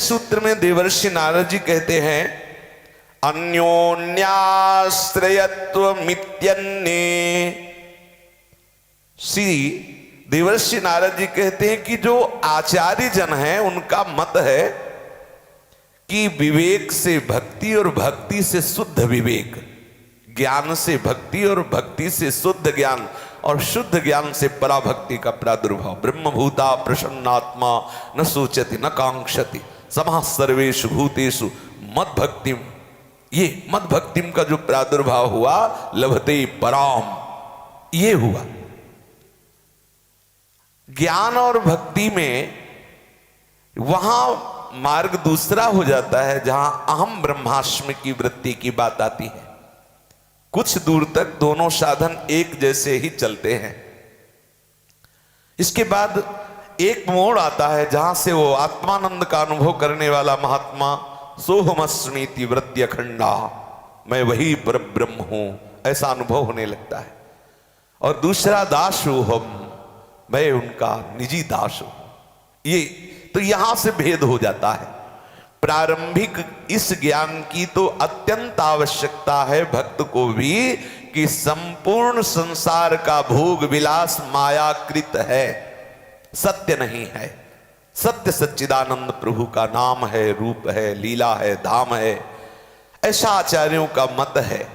सूत्र में देवर्षि नारद जी कहते हैं अन्योन्याश्रयत्व मित्यन्ये। श्री देवर्षि नारद जी कहते हैं कि जो आचार्य जन हैं उनका मत है कि विवेक से भक्ति और भक्ति से शुद्ध विवेक, ज्ञान से भक्ति और भक्ति से शुद्ध ज्ञान और शुद्ध ज्ञान से पराभक्ति का प्रादुर्भाव। ब्रह्मभूता प्रसन्नात्मा न सोचति न कांक्षति समाः सर्वेषु भूतेषु मद भक्तिम। ये मद भक्तिम का जो प्रादुर्भाव हुआ, लभते पराम, ये हुआ। ज्ञान और भक्ति में वहां मार्ग दूसरा हो जाता है जहां अहम ब्रह्मास्मि की वृत्ति की बात आती है। कुछ दूर तक दोनों साधन एक जैसे ही चलते हैं। इसके बाद एक मोड़ आता है जहां से वो आत्मानंद का अनुभव करने वाला महात्मा सोहमस्मीति वृत्ति अखंडा, मैं वही परब्रह्म हूं, ऐसा अनुभव होने लगता है। और दूसरा दासु हम, मैं उनका निजी दास हूं। ये तो यहां से भेद हो जाता है। प्रारंभिक इस ज्ञान की तो अत्यंत आवश्यकता है भक्त को भी कि संपूर्ण संसार का भोग विलास मायाकृत है, सत्य नहीं है। सत्य सच्चिदानंद प्रभु का नाम है, रूप है, लीला है, धाम है। ऐसा आचार्यों का मत है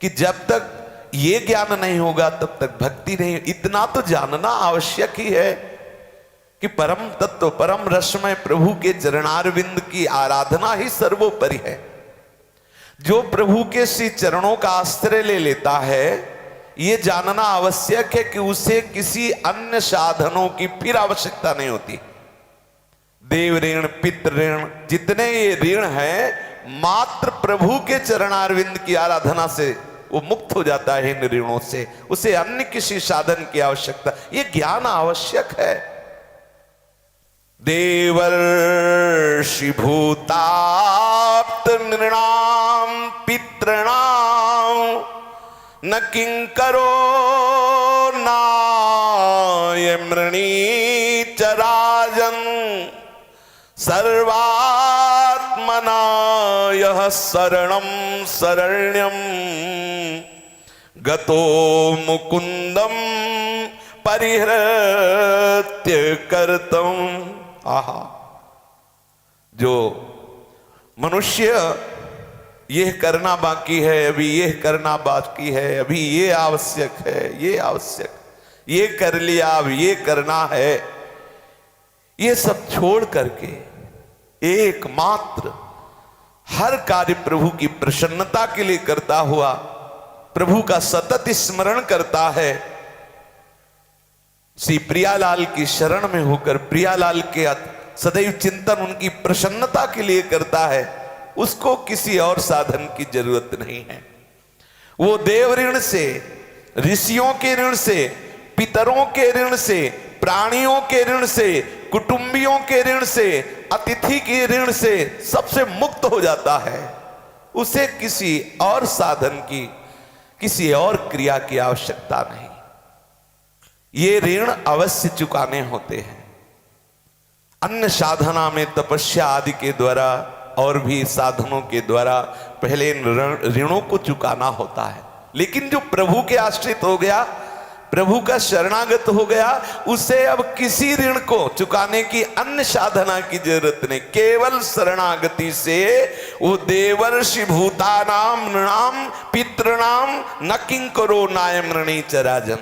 कि जब तक ये ज्ञान नहीं होगा तब तक भक्ति नहीं। इतना तो जानना आवश्यक ही है कि परम तत्व परम रसमय प्रभु के चरणारविंद की आराधना ही सर्वोपरि है। जो प्रभु के श्री चरणों का आश्रय ले लेता है, ये जानना आवश्यक है कि उसे किसी अन्य साधनों की फिर आवश्यकता नहीं होती। देव ऋण, पितृ ऋण, जितने ये ऋण हैं, मात्र प्रभु के चरणारविंद की आराधना से वो मुक्त हो जाता है इन ऋणों से। उसे अन्य किसी साधन की आवश्यकता, ये ज्ञान आवश्यक है। देवर्षि भूताप्त नृणाम पितॄणाम न किंकरो नायमृणी चराजन सर्वात्मना यः शरणं शरण्यं गतो मुकुंदम परिहृत्य कर्तम। आहा, जो मनुष्य यह करना बाकी है, अभी यह करना बाकी है, अभी ये आवश्यक है, ये आवश्यक, ये कर लिया, अब ये करना है, ये सब छोड़ करके एकमात्र हर कार्य प्रभु की प्रसन्नता के लिए करता हुआ प्रभु का सतत स्मरण करता है। श्री प्रियालाल की शरण में होकर प्रियालाल के सदैव चिंतन उनकी प्रसन्नता के लिए करता है, उसको किसी और साधन की जरूरत नहीं है। वो देव ऋण से, ऋषियों के ऋण से, पितरों के ऋण से, प्राणियों के ऋण से, कुटुंबियों के ऋण से, अतिथि के ऋण से सबसे मुक्त हो जाता है। उसे किसी और साधन की, किसी और क्रिया की आवश्यकता नहीं। ये ऋण अवश्य चुकाने होते हैं। अन्य साधना में तपस्या आदि के द्वारा और भी साधनों के द्वारा पहले इन ऋणों को चुकाना होता है। लेकिन जो प्रभु के आश्रित हो गया, प्रभु का शरणागत हो गया, उसे अब किसी ऋण को चुकाने की अन्य साधना की जरूरत नहीं। केवल शरणागति से वो देवर्षि भूतानाम नृणाम पितॄणाम न किंकरो नायमृणी चराजन,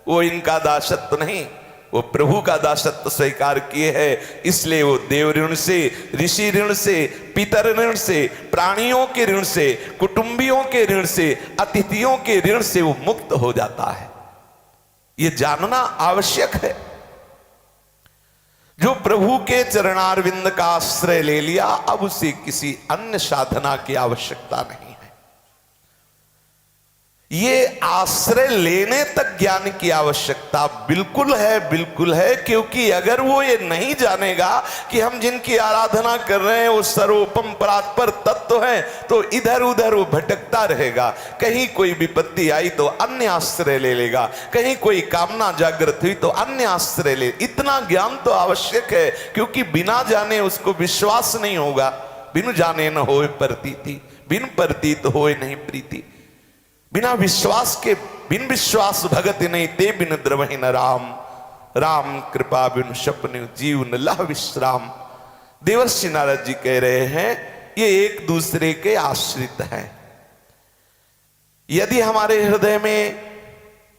वो इनका दासत्व नहीं, वो प्रभु का दासत्व स्वीकार किए है। इसलिए वो देव ऋण से, ऋषि ऋण से, पितर ऋण से, प्राणियों के ऋण से, कुटुंबियों के ऋण से, अतिथियों के ऋण से वो मुक्त हो जाता है। ये जानना आवश्यक है। जो प्रभु के चरणारविंद का आश्रय ले लिया, अब उसे किसी अन्य साधना की आवश्यकता नहीं है। ये आश्रय लेने तक ज्ञान की आवश्यकता बिल्कुल है, क्योंकि अगर वो ये नहीं जानेगा कि हम जिनकी आराधना कर रहे हैं वो सर्वोपम परात्पर तत्व है, तो इधर उधर वो भटकता रहेगा। कहीं कोई विपत्ति आई तो अन्य आश्रय ले लेगा, कहीं कोई कामना जागृत हुई तो अन्य आश्रय ले। इतना ज्ञान तो आवश्यक है, क्योंकि बिना जाने उसको विश्वास नहीं होगा। बिन जाने न होए प्रतीति, बिन प्रतीत होए नहीं प्रीति। बिना विश्वास के, बिन विश्वास भगत नहीं ते बिन द्रवहि न राम। राम कृपा बिन सपने जीव न लह विश्राम। देवर्षि नारद जी कह रहे हैं ये एक दूसरे के आश्रित हैं। यदि हमारे हृदय में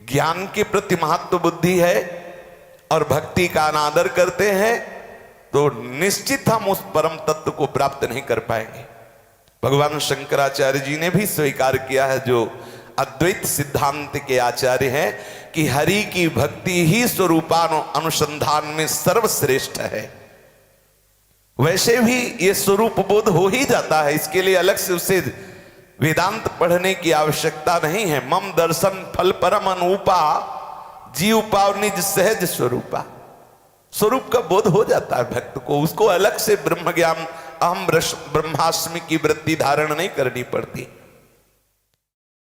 ज्ञान के प्रति महत्व बुद्धि है और भक्ति का अनादर करते हैं तो निश्चित हम उस परम तत्व को प्राप्त नहीं कर पाएंगे। भगवान शंकराचार्य जी ने भी स्वीकार किया है, जो अद्वैत सिद्धांत के आचार्य हैं, कि हरि की भक्ति ही स्वरूपानु अनुसंधान में सर्वश्रेष्ठ है। वैसे भी ये स्वरूप बोध हो ही जाता है, इसके लिए अलग से उसे वेदांत पढ़ने की आवश्यकता नहीं है। मम दर्शन फल परम अनुपा, जीव पाव निज सहज स्वरूपा। स्वरूप का बोध हो जाता है भक्त को, उसको अलग से ब्रह्म ज्ञान अहम ब्रह्मास्मि की वृत्ति धारण नहीं करनी पड़ती।